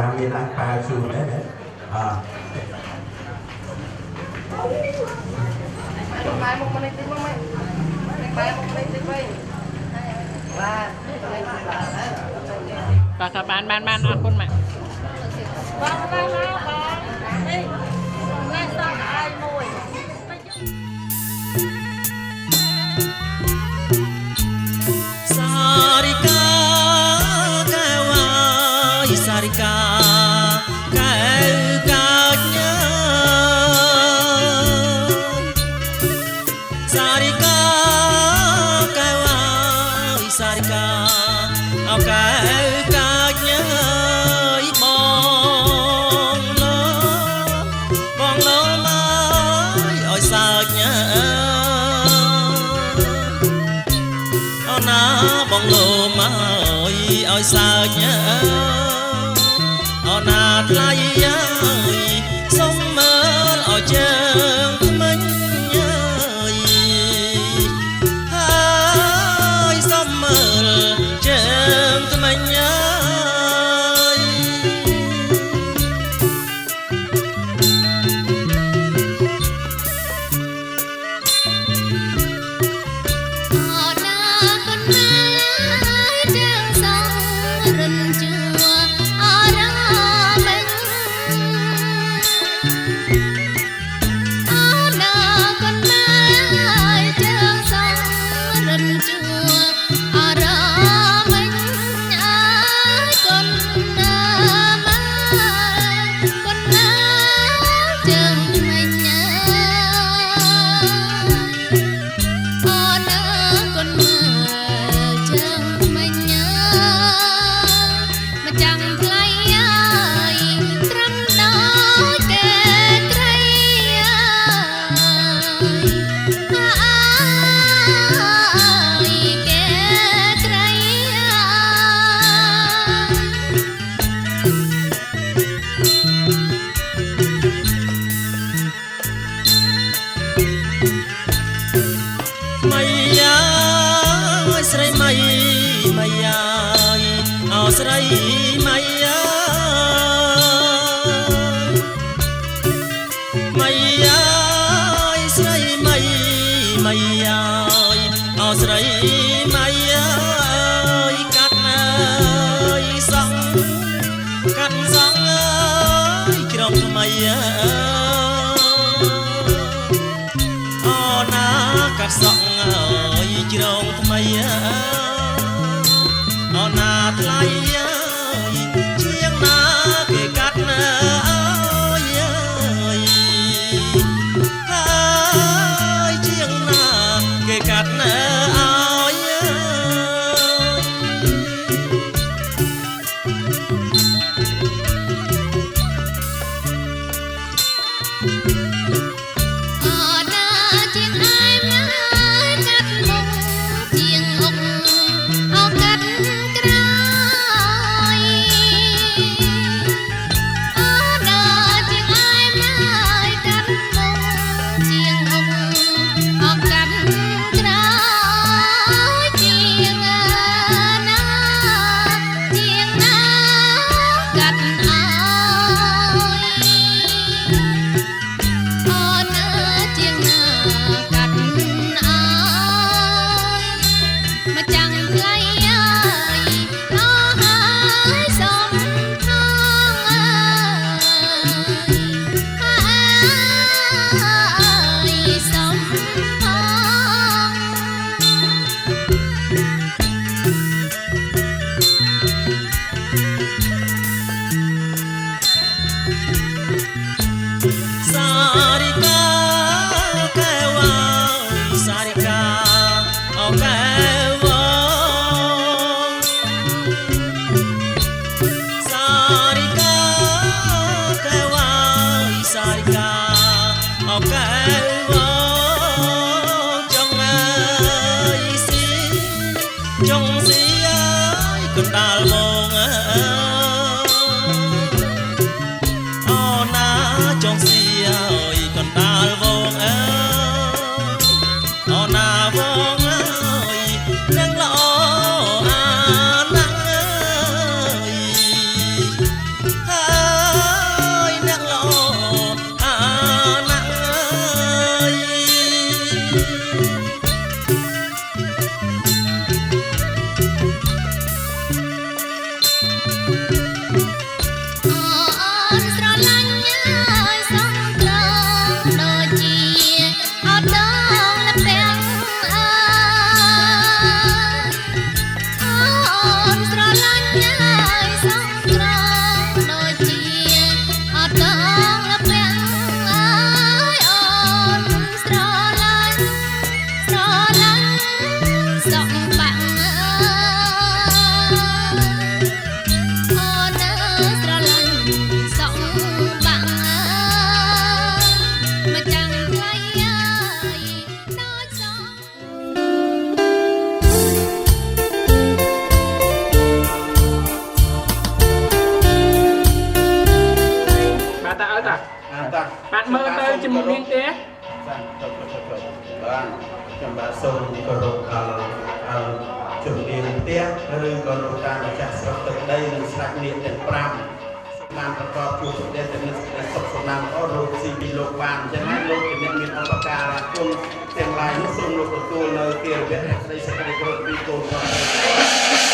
là miền Nam Pà Sù đấy đấy à Bài một mình đi không mày? Bài một mình đi vậy. Và ban ăn con mẹ. Đi. Nghe sao ai mùi. Sarika kawai sarika kau kanya sarika kawai sarika au kau kanya bong lo mai oi sanya bong lô mai ơi sao nhớ nạt lại ơi sông mơ ở chân mình ơi sông mơ chân mình ơi srei mai ai srei mai ai srei mai ai srei mai ai cắt sóng ơi trong mây na cắt sóng ơi trong mây nạt lại chiếc ná kề cắt ơi chiếc ná kề cắt ơi មើលទៅជាមួយនាងទេ បាទខ្ញុំបាទសូមគោរពដល់ជំនាញផ្ទះឬក៏លោកតាម្ចាស់ស្រុកទឹកដីនិងស្ដេចនាងទាំង5បានប្រកបជួបប្រទេសទាំងនេះសុខសំណាងល្អរកស៊ីពីលោកបានអញ្ចឹងហើយលោកជាអ្នកមានឧបការៈគុណទាំងឡាយនោះសូមលោកទទួលនៅគារវៈនៃសេចក្តីគោរពពីកូនរបស់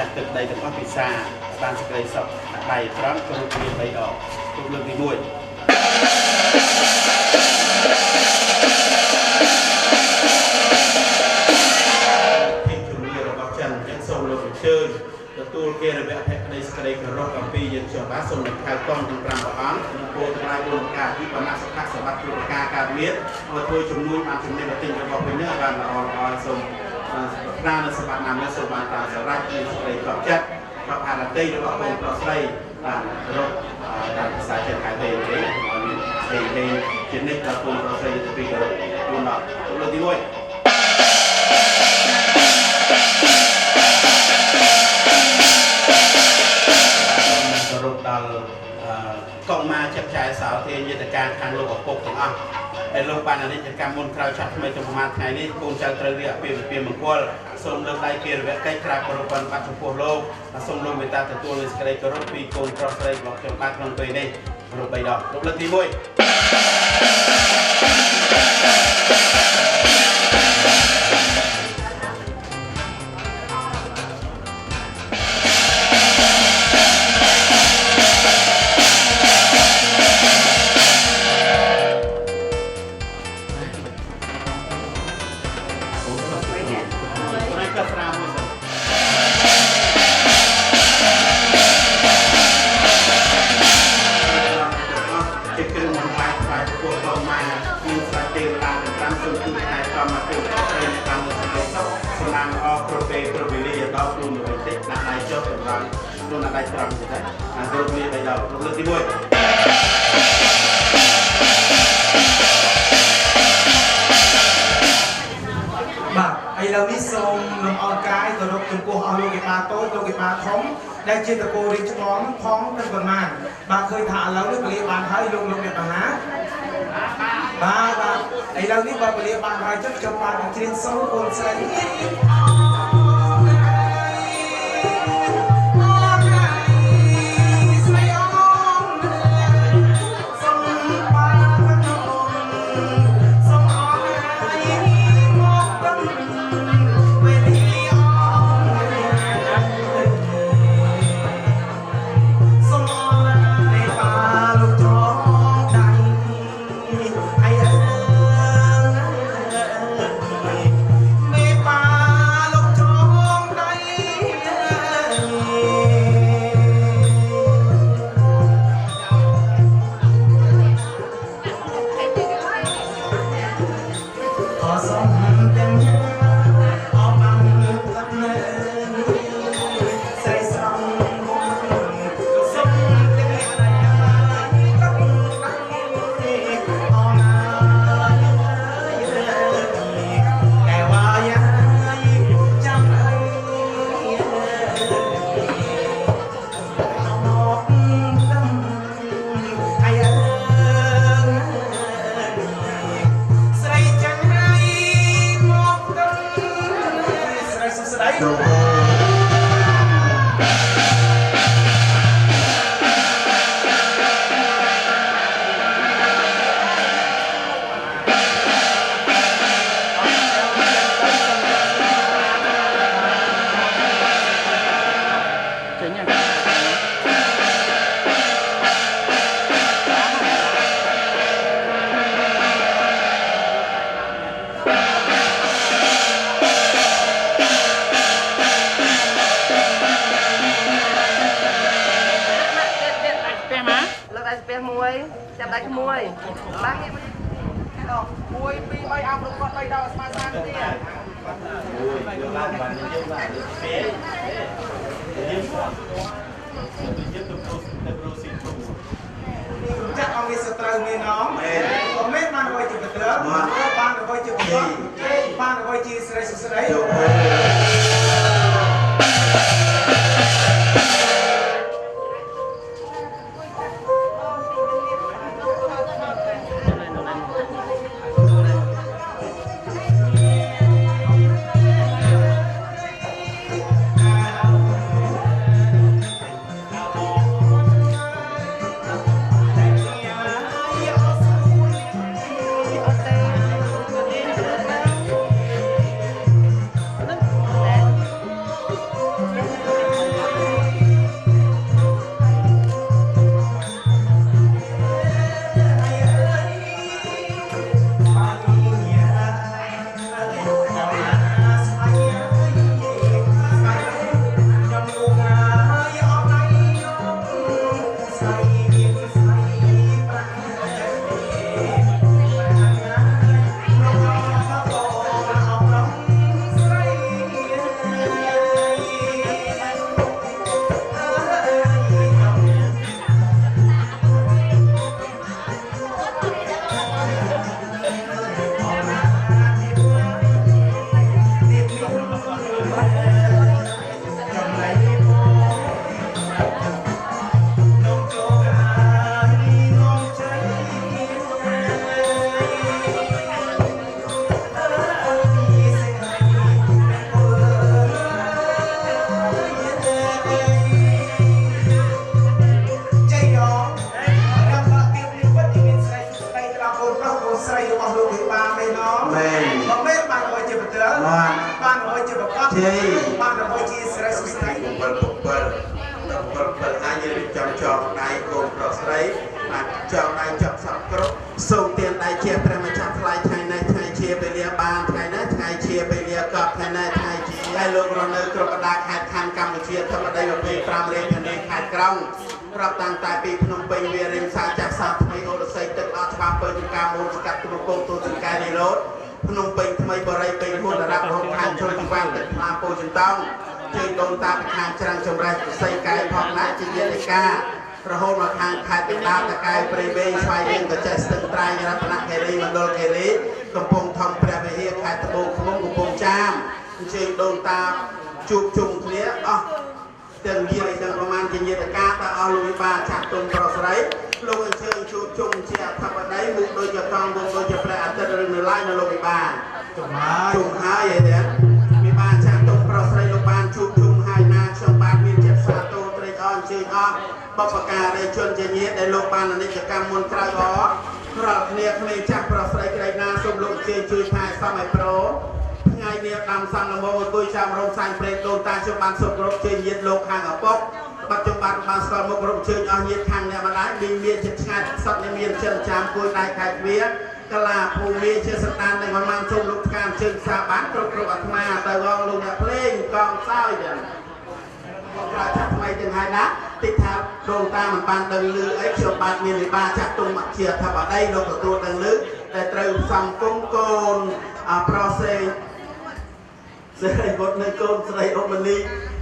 ចាស់ទឹកដីទាំងអស់ពិសាបានសេចក្តីសុខដៃត្រង់ក៏រូបមាន3ដងទុកលើកទី1ពីជំនឿរបស់ចិនចឹងសូមលោកអញ្ជើញទទួលគារវៈភក្តីសេចក្តីគោរពអំពីយើងខ្ញុំបាទសូមនឹងខៅកងទាំង5ព្រះអង្គពលទាំងឡាយពលការពីបណ្ណាសុខសម្បត្តិគ្រប់ប្រការការមានឲ្យធ្វើជំនួយបានជំនាញបន្តិចរបស់វិញនេះបានល្អសូមប្រាណសម្បត្តិណាមួយសូមបានតាមសម្រាប់មានសេចក្តីកប់ចិត្តកប់អរតីរបស់បងប្រុសស្រីបានរកតាមភាសាចិនហៅទេឲ្យមានស្ដីទេជានិច្ចដល់បងប្រុសស្រីទៅពីគោរពទូនដល់លើកទី1គោរពដល់កងមាចាត់ចែងសោធាយន្តការខាងលោកឪពុកទាំងអស់ដែលលោកបានអនិច្ចកម្មមុនក្រោយឆាត់ថ្មីទៅប្រហែលថ្ងៃនេះកូនចៅត្រូវរៀបអាពាហ៍ពិពាហ៍មង្គលសូមលើកដៃគារវៈកិច្ចក្រាបគោរពបានបាត់ចំពោះលោកសូមលោកមេត្តាទទួលនូវសេចក្តីគោរពពីកូនប្រុសស្រីរបស់ខ្ញុំបាទក្នុងពេលនេះរូប3ដងរូបលើកទី1ខ្លួនដៃត្រង់ទេអារូបមាន3ដងលើកទី1បាទឥឡូវនេះសូមលំអរកាយគោរពចំពោះអស់លោកកេបាតូចលោកកេបាធំដែលជាតកូលរាជឆ្លងផងទៅប៉ុន្មានបាទឃើញថាឥឡូវនេះពលាបានហើយលោកអ្នកមហាបាទឥឡូវនេះបើពលាបានហើយចឹងខ្ញុំបានច្រៀងសូមកូនស្រីមេបាលោក ได้เปียมวยจับได้ขโมยบ้างเนี่ยมวยปีใบเอาลงก่อนใบดาวมาซ่านเนี่ย Ôi, đưa làm bạn nhân dân bạn được phê. Nhân dân tập xin thủ. Chắc ông đi sơ trâu nghe nó có mét ban gọi chữ vật lớn ban được gọi chữ vật lớn ban được gọi chữ sơ đấyប្រហូតមកខាងខេត្តតាតកែព្រៃវែងស្វាយរៀងកចេះស្ទឹងត្រែងរតនគិរីមណ្ឌលគិរីកំពង់ធំព្រះវិហារខេត្តត្បូងឃ្មុំកំពង់ចាមអញ្ជើញដូនតាជួបជុំគ្នាអស់ទាំងយាយទាំងប្រមាណជាញាតិការតើអស់លោកវិបាលចាស់ទុំប្រុសស្រីលោកអញ្ជើញជួបជុំជាអធិបតីមុខដូចជាកងមុខដូចជាព្រះអាទិត្យឬនៅឡើយនៅលោកវិបាលជុំហើយឯទៀតវិបាលចាស់ទុំប្រុសស្រីលោកបានជួបជុំហើយណាខ្ញុំបាទមានចិត្តសាទរត្រេកអរអញ្ជើញអស់បព្វការីជនជាញាតិដែលលោកបានអនិច្ចកម្មមុនក្រោយអរាល់គ្នាក្មេងចាស់ប្រុសស្រីក្រីណាសូមលោកជើញជួយថែសមឲ្យប្រុសថ្ងៃនេះដាំសំលមអង្គុយចាំរោងសាញ់ព្រេងដូនតាខ្ញុំបានសុខគ្រប់ជើញញាតិលោកខាងឪពុកបច្ចុប្បន្នបានស្គាល់មុខរំជើញអស់ញាតិខាងអ្នកម្ដាយមានចិត្តឆ្ងាយសត្វមានចិនចាំគួយដៃខែកវាកលាភូមិជាសតានដែលមិនបានសូមលោកផ្កាជើងសាបានគ្រប់អាត្មាទៅងលោកអ្នកភ្លេងកងសោយចឹងប្រាចាថ្មីទាំងហើយណាតិចថាដូនតាមិនបានដឹងលឺអីខ្ញុំបាទមានវិបាកចាស់ទុំជាថាបតីលោកទទួលដឹងលឺតែត្រូវសំគុំកូនប្រុសសេងស្រីបុត្រនៅកូនស្រីអុកមនី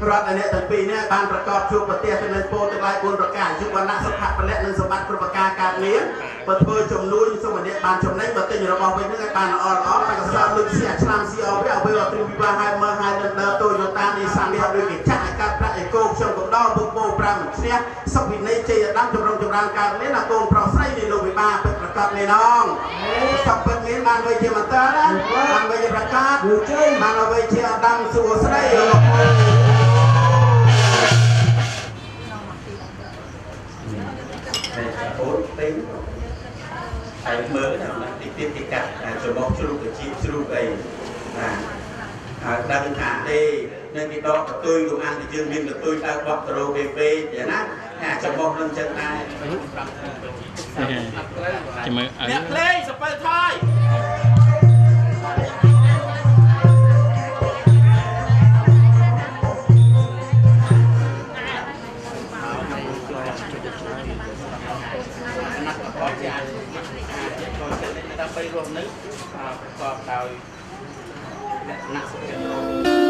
រតនៈទាំងពីរនេះបានប្រកបជួបប្រទេសទៅនឹងពោទាំងឡាយ4ប្រការយុវណៈសុខៈពលៈនិងសម្បត្តិគ្រប់ប្រការកើតមានបើធ្វើចំនួនសុខភាពបានចំណេញបើទិញរបស់វិញនឹងឲ្យបានល្អល្អតែកសោដូចជាឆ្នាំស៊ីអវាអ្វីអត់ទ្រឹមវិបាកហើយមើលហើយនឹងដើរតូយតានេះសាមៀដូចគេចាក់ឲ្យកើតប្រាក់ឯកោខ្ញុំកំដរពុកពោ5ឈ្នះសុខវិន័យជ័យដាំចម្រុងចម្រើនកើតមានអាកូនប្រុសស្រីនេះលោកវិបាកពិតប្រកបនេះណងសុខពិតមានបានវិជ្ជាមន្តរបានវិជ្ជាប្រកាសបានវិជ្ជាដាំសួស្ដីលោកអូនពេញហើយមើលណាទីទៀតទីកាត់ច្រមុះជ្រូកទៅជីជ្រូកអីហើយដឹងថាទេនឹងគេដកកតុយលោកអានយើងមានកតុយដើរបោះក្រូពេពេយ៉ាងណាច្រមុះនឹងចឹងដែរចាំមើលអ្នកភ្លេងសបើថយ ដើម្បីរស់នៅប្រកបដោយលក្ខណៈសុភមង្គល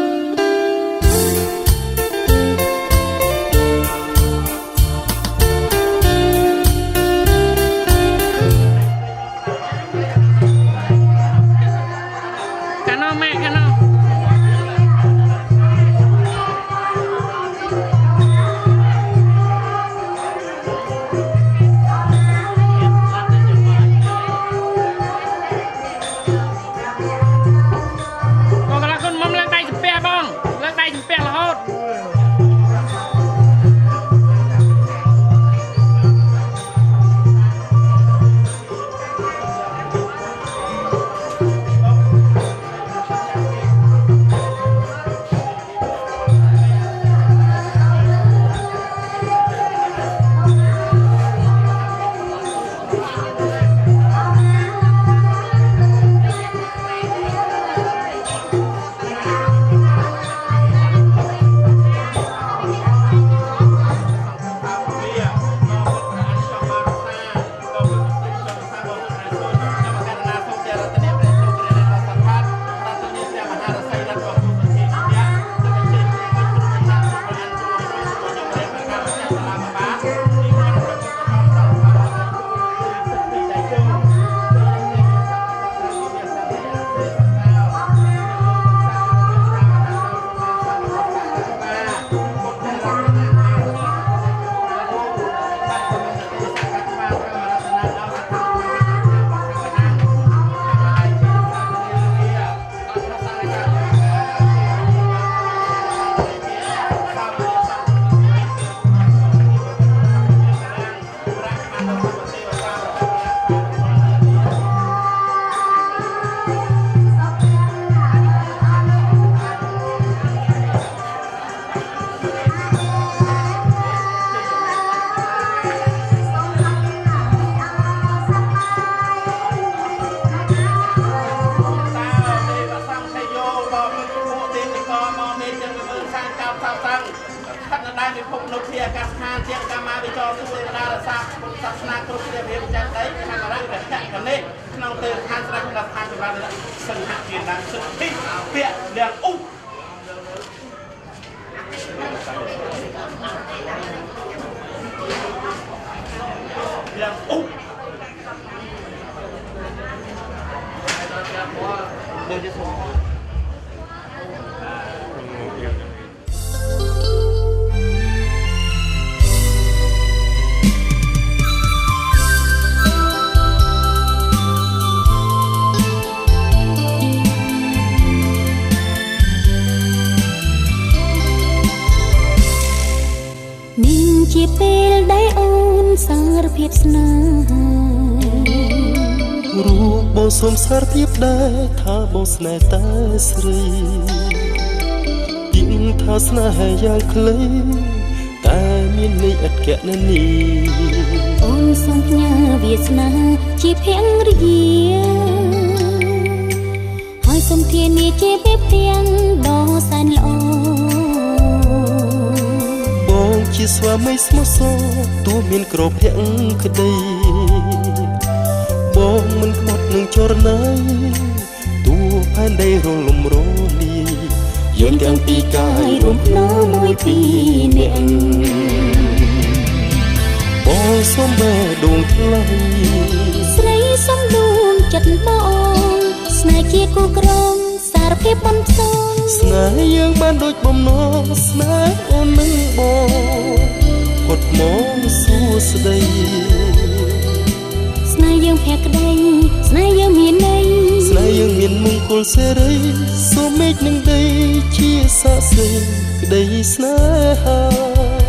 ជាពេលដែលអូនសារភាពស្នេហារូបបងសូមសារភាពដែរថាបងស្នេហ៍តែស្រីยิ่งថាស្នេហាយ៉ាងខ្លីតែមានន័យឥតកណនីអូនសូមផ្ញើវាសនាជាភរិយាហើយសូមធានាជាពេលទាំងដ៏សែនល្អជាស្វាមីស្មោះសរទោះមានក្រភៈក្តីបងមិនក្បត់នឹងចរណៃទោះផែនដីរលំរលាយយើងទាំងពីរកាយរួមភ្នោមួយពីរនាក់បងសូមបែដួងថ្លៃស្រីសូមដួងចិត្តបងស្នេហ៍ជាគូក្រងសារភាពបន្ទងស្នេហ៍យើងបានដូចបំណងស្នេហ៍អូននឹងបងផុតមកសួស្តីស្នេហ៍យើងភក្តីស្នេហ៍យើងមានន័យស្នេហ៍យើងមានមង្គលសេរីសូមមេឃនឹងដីជាសាក្សីក្តីស្នេហា